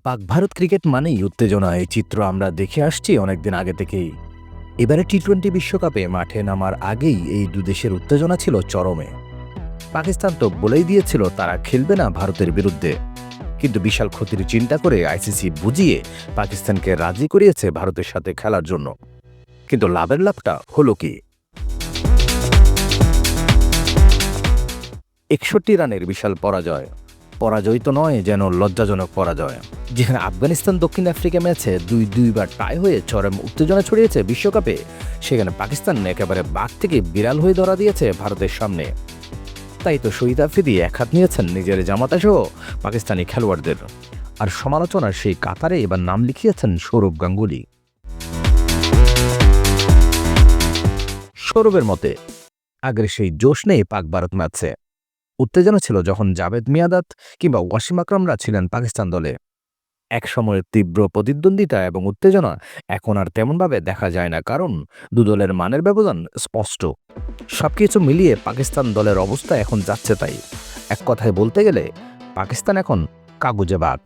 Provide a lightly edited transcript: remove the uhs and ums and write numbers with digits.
পাক ভারত ক্রিকেট মানেই উত্তেজনা। এই চিত্র আমরা দেখে আসছি অনেকদিন আগে থেকেই। এবারে টি-20 বিশ্বকাপে মাঠে নামার আগেই এই দুদেশের উত্তেজনা ছিল চরমে। পাকিস্তান তো বলেই দিয়েছিল তারা খেলবে না ভারতের বিরুদ্ধে, কিন্তু বিশাল ক্ষতির চিন্তা করে আইসিসি বুঝিয়ে পাকিস্তানকে রাজি করিয়েছে ভারতের সাথে খেলার জন্য। কিন্তু লাভটা হলো কি? 61 রানের বিশাল পরাজয়। পরাজয় তো নয়, যেন লজ্জাজনক পরাজয়। যেখানে আফগানিস্তান দক্ষিণ আফ্রিকা ম্যাচে 2-2বার টাই হয়ে চরম উত্তেজনা ছড়িয়েছে বিশ্বকাপে, সেখানে পাকিস্তান একেবারে বাঘ থেকে বিড়াল হয়ে ধরা দিয়েছে ভারতের সামনে। তাই তো শহীদ আফ্রিদি একহাত নিয়েছেন নিজের জামাতাসহ পাকিস্তানি খেলোয়াড়দের। আর সমালোচনার সেই কাতারে এবার নাম লিখিয়েছেন সৌরভ গাঙ্গুলি। সৌরভের মতে, আগের সেই জোশ নেই পাক ভারত ম্যাচে। উত্তেজনা ছিল যখন জাভেদ মিয়াঁদাদ কিংবা ওয়াসিম আকরামরা ছিলেন পাকিস্তান দলে। এক সময়ের তীব্র প্রতিদ্বন্দ্বিতা এবং উত্তেজনা এখন আর তেমনভাবে দেখা যায় না, কারণ দু দলের মানের ব্যবধান স্পষ্ট। সবকিছু মিলিয়ে পাকিস্তান দলের অবস্থা এখন যাচ্ছে তাই। এক কথায় বলতে গেলে পাকিস্তান এখন কাগুজে বাঘ।